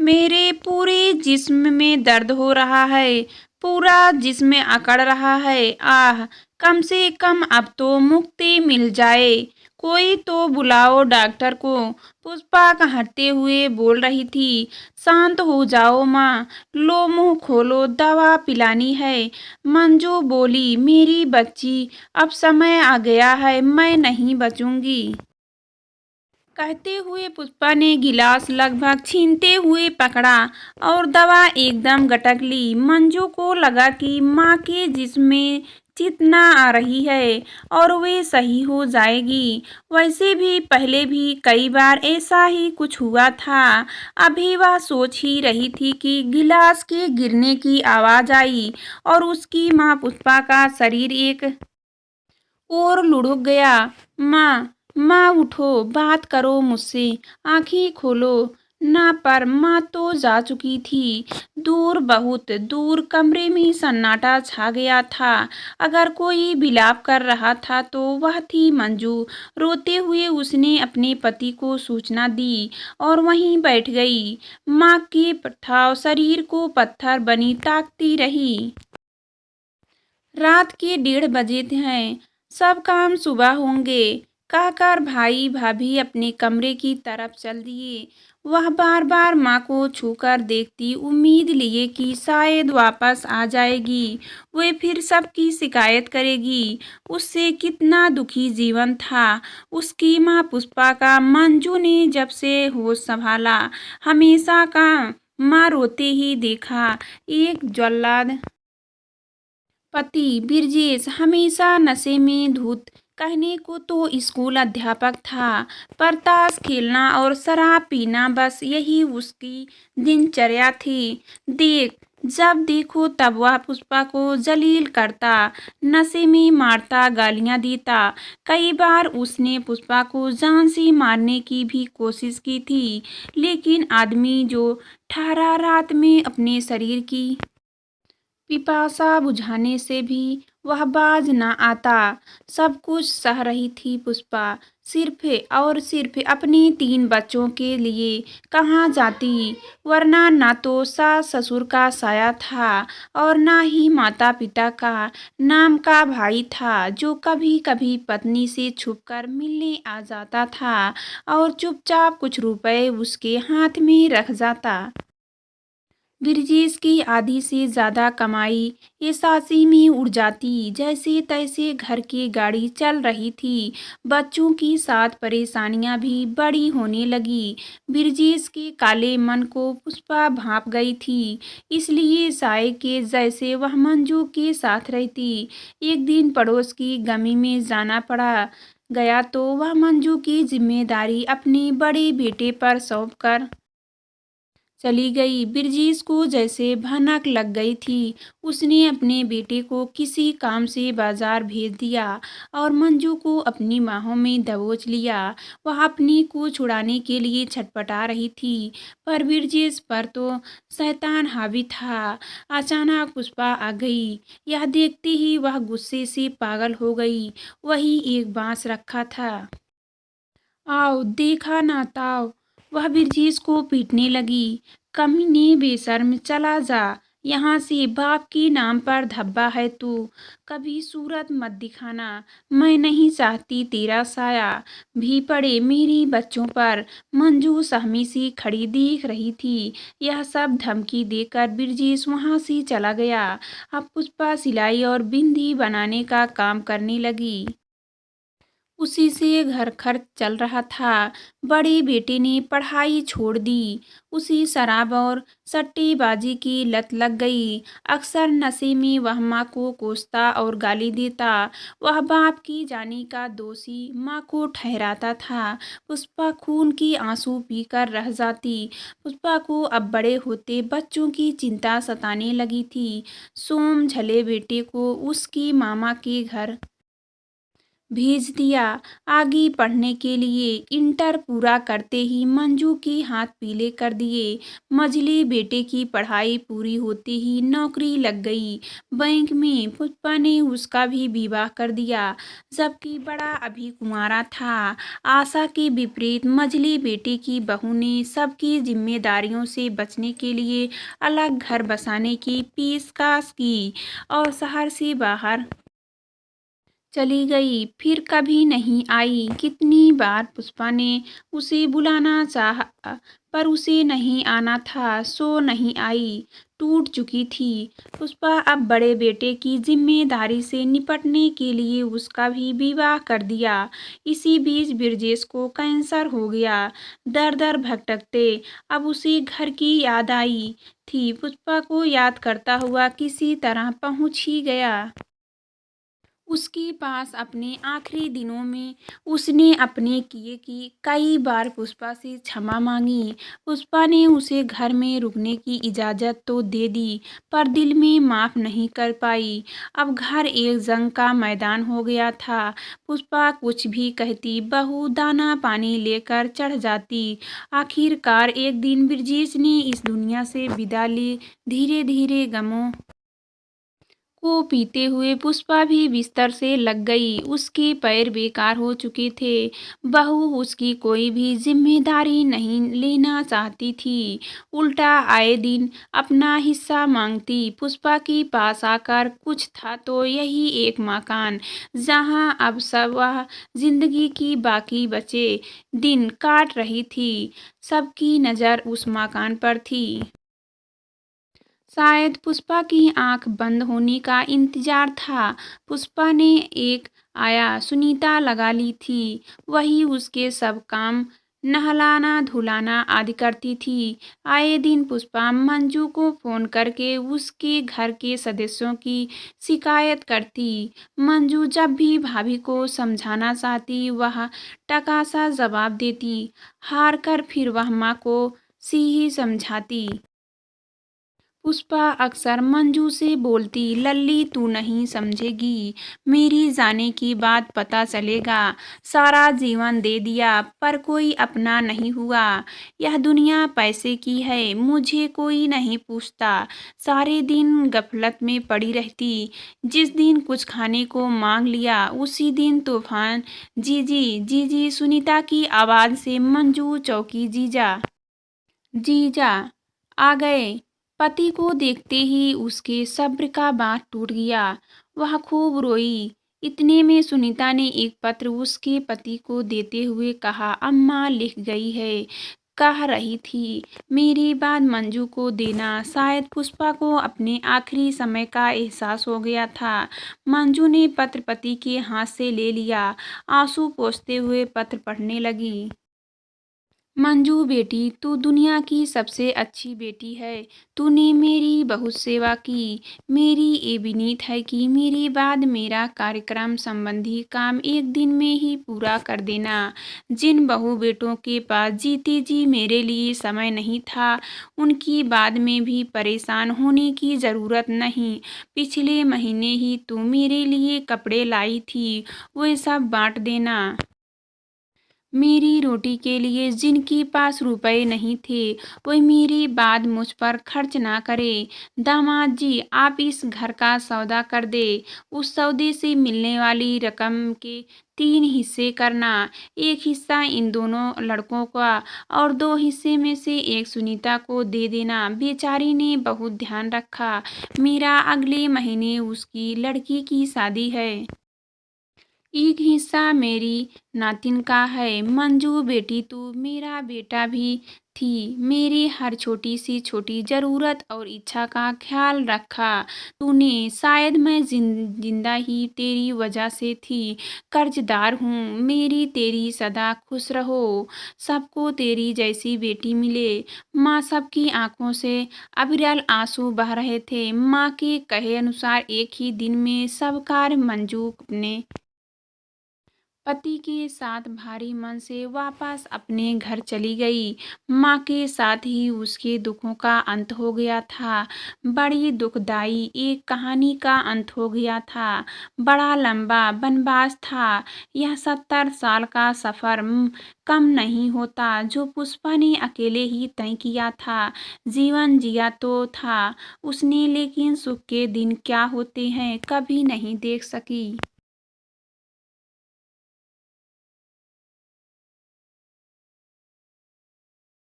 मेरे पूरे जिस्म में दर्द हो रहा है, पूरा जिस्म अकड़ रहा है। आह! कम से कम अब तो मुक्ति मिल जाए। कोई तो बुलाओ डॉक्टर को। पुष्पा कहते हुए बोल रही थी। शांत हो जाओ माँ, लो मुँह खोलो, दवा पिलानी है। मंजू बोली, मेरी बच्ची, अब समय आ गया है, मैं नहीं बचूंगी। कहते हुए पुष्पा ने गिलास लगभग छीनते हुए पकड़ा और दवा एकदम गटक ली। मंजू को लगा कि माँ के जिस्म में चेतना आ रही है और वे सही हो जाएगी। वैसे भी पहले भी कई बार ऐसा ही कुछ हुआ था। अभी वह सोच ही रही थी कि गिलास के गिरने की आवाज आई और उसकी माँ पुष्पा का शरीर एक और लुढ़क गया। माँ, माँ उठो, बात करो मुझसे, आँखें खोलो। ना, पर माँ तो जा चुकी थी। दूर, बहुत दूर कमरे में सन्नाटा छा गया था। अगर कोई विलाप कर रहा था तो वह थी मंजू। रोते हुए उसने अपने पति को सूचना दी और वहीं बैठ गई। माँ के ठाव शरीर को पत्थर बनी ताकती रही। रात के 1:30 बजे हैं। सब काम सुबह होंगे, कहकर भाई भाभी अपने कमरे की तरफ चल दिए। वह बार बार माँ को छूकर देखती, उम्मीद लिए कि शायद वापस आ जाएगी। वे फिर सबकी शिकायत करेगी। उससे कितना दुखी जीवन था उसकी माँ पुष्पा का। मंजू ने जब से होश संभाला, हमेशा का माँ रोते ही देखा। एक जल्लाद पति बिरजेश हमेशा नशे में धुत। कहने को तो स्कूल अध्यापक था, पर ताश खेलना और शराब पीना, बस यही उसकी दिनचर्या थी। देख, जब देखो तब वह पुष्पा को जलील करता, नशे में मारता, गालियां देता। कई बार उसने पुष्पा को जान से मारने की भी कोशिश की थी, लेकिन आदमी जो ठहरा रात में अपने शरीर की पिपासा बुझाने से भी वह बाज न आता। सब कुछ सह रही थी पुष्पा, सिर्फ और सिर्फ अपने 3 बच्चों के लिए। कहाँ जाती, वरना न तो सास ससुर का साया था और न ही माता पिता का नाम का भाई था, जो कभी कभी पत्नी से छुपकर मिलने आ जाता था और चुपचाप कुछ रुपए उसके हाथ में रख जाता। बिरजेश की आधी से ज्यादा कमाई ये सासी में उड़ जाती। जैसे तैसे घर की गाड़ी चल रही थी। बच्चों की साथ परेशानियां भी बड़ी होने लगी। बिरजेश के काले मन को पुष्पा भांप गई थी, इसलिए साय के जैसे वह मंजू के साथ रहती। एक दिन पड़ोस की गमी में जाना पड़ा गया तो वह मंजू की जिम्मेदारी अपने बड़े बेटे पर सौंप कर चली गई। बिरजेश को जैसे भनक लग गई थी। उसने अपने बेटे को किसी काम से बाजार भेज दिया और मंजू को अपनी बाहों में दबोच लिया। वह अपनी को छुड़ाने के लिए छटपटा रही थी, पर बिरजेश पर तो शैतान हावी था। अचानक पुष्पा आ गई। यह देखते ही वह गुस्से से पागल हो गई। वही एक बांस रखा था। आओ, देखा ना ताओ, वह बिरजेश को पीटने लगी। कमीने, बेशर्म, चला जा यहाँ से, बाप के नाम पर धब्बा है तू। कभी सूरत मत दिखाना, मैं नहीं चाहती तेरा साया भी पड़े मेरे बच्चों पर। मंजू सहमी सी खड़ी देख रही थी। यह सब धमकी देकर बिरजेश वहां से चला गया। अब पुष्पा सिलाई और बिंदी बनाने का काम करने लगी। उसी से घर खर्च चल रहा था। बड़े बेटे ने पढ़ाई छोड़ दी। उसी शराब और सट्टेबाजी की लत लग गई। अक्सर नशे में वह माँ को कोसता और गाली देता। वह बाप की जानी का दोषी माँ को ठहराता था। पुष्पा खून की आंसू पीकर रह जाती। पुष्पा को अब बड़े होते बच्चों की चिंता सताने लगी थी। सोम झले बेटे को उसकी मामा के घर भेज दिया आगे पढ़ने के लिए। इंटर पूरा करते ही मंजू के हाथ पीले कर दिए। मझली बेटे की पढ़ाई पूरी होते ही नौकरी लग गई बैंक में। पुष्पा ने उसका भी विवाह कर दिया, जबकि बड़ा अभी कुंवारा था। आशा के विपरीत मझली बेटे की बहू ने सबकी जिम्मेदारियों से बचने के लिए अलग घर बसाने की पेशकश की और शहर से बाहर चली गई, फिर कभी नहीं आई। कितनी बार पुष्पा ने उसे बुलाना चाहा, पर उसे नहीं आना था, सो नहीं आई। टूट चुकी थी पुष्पा। अब बड़े बेटे की जिम्मेदारी से निपटने के लिए उसका भी विवाह कर दिया। इसी बीच ब्रजेश को कैंसर हो गया। दर दर भटकते अब उसे घर की याद आई थी। पुष्पा को याद करता हुआ किसी तरह पहुंच ही गया उसके पास। अपने आखिरी दिनों में उसने अपने किए की कई बार पुष्पा से क्षमा मांगी। पुष्पा ने उसे घर में रुकने की इजाज़त तो दे दी, पर दिल में माफ़ नहीं कर पाई। अब घर एक जंग का मैदान हो गया था। पुष्पा कुछ भी कहती, बहू दाना पानी लेकर चढ़ जाती। आखिरकार एक दिन ब्रजेश ने इस दुनिया से विदा ली। धीरे धीरे गमों को पीते हुए पुष्पा भी बिस्तर से लग गई। उसके पैर बेकार हो चुके थे। बहू उसकी कोई भी जिम्मेदारी नहीं लेना चाहती थी। उल्टा आए दिन अपना हिस्सा मांगती। पुष्पा के पास आकर कुछ था तो यही एक मकान, जहां अब सब वह जिंदगी की बाकी बचे दिन काट रही थी। सबकी नज़र उस मकान पर थी। शायद पुष्पा की आंख बंद होने का इंतजार था। पुष्पा ने एक आया सुनीता लगा ली थी। वही उसके सब काम नहलाना धुलाना आदि करती थी। आए दिन पुष्पा मंजू को फोन करके उसके घर के सदस्यों की शिकायत करती। मंजू जब भी भाभी को समझाना चाहती, वह टकासा जवाब देती। हार कर फिर वह माँ को सी ही समझाती। पुष्पा अक्सर मंजू से बोलती, लल्ली तू नहीं समझेगी, मेरी जाने की बात पता चलेगा। सारा जीवन दे दिया पर कोई अपना नहीं हुआ। यह दुनिया पैसे की है, मुझे कोई नहीं पूछता। सारे दिन गफलत में पड़ी रहती। जिस दिन कुछ खाने को मांग लिया उसी दिन तूफान। जीजी जीजी सुनीता की आवाज़ से मंजू चौंकी। जीजा जीजा आ गए। पति को देखते ही उसके सब्र का बांध टूट गया। वह खूब रोई। इतने में सुनीता ने एक पत्र उसके पति को देते हुए कहा, अम्मा लिख गई है, कह रही थी मेरी बात मंजू को देना। शायद पुष्पा को अपने आखिरी समय का एहसास हो गया था। मंजू ने पत्र पति के हाथ से ले लिया। आंसू पोंछते हुए पत्र पढ़ने लगी। मंजू बेटी, तू दुनिया की सबसे अच्छी बेटी है। तूने मेरी बहुत सेवा की। मेरी ये विनीत है कि मेरे बाद मेरा कार्यक्रम संबंधी काम एक दिन में ही पूरा कर देना। जिन बहू बेटों के पास जीते जी मेरे लिए समय नहीं था, उनकी बाद में भी परेशान होने की ज़रूरत नहीं। पिछले महीने ही तू मेरे लिए कपड़े लाई थी, वे सब बांट देना। मेरी रोटी के लिए जिनके पास रुपए नहीं थे, वो मेरी बाद मुझ पर खर्च ना करे। दामाद जी, आप इस घर का सौदा कर दे। उस सौदे से मिलने वाली रकम के 3 हिस्से करना। एक हिस्सा इन दोनों लड़कों का और 2 हिस्से में से एक सुनीता को दे देना। बेचारी ने बहुत ध्यान रखा। मेरा अगले महीने उसकी लड़की की शादी है। एक हिस्सा मेरी नातिन का है। मंजू बेटी, तू मेरा बेटा भी थी। मेरी हर छोटी सी छोटी ज़रूरत और इच्छा का ख्याल रखा तूने। शायद मैं जिंदा ही तेरी वजह से थी। कर्जदार हूँ मेरी, तेरी सदा खुश रहो। सबको तेरी जैसी बेटी मिले। माँ सबकी आंखों से अविरल आंसू बह रहे थे। माँ के कहे अनुसार एक ही दिन में सब कार्य मंजू ने पति के साथ भारी मन से वापस अपने घर चली गई। माँ के साथ ही उसके दुखों का अंत हो गया था। बड़ी दुखदाई एक कहानी का अंत हो गया था। बड़ा लंबा वनवास था। यह 70 साल का सफर कम नहीं होता जो पुष्पा ने अकेले ही तय किया था। जीवन जिया तो था उसने, लेकिन सुख के दिन क्या होते हैं कभी नहीं देख सकी।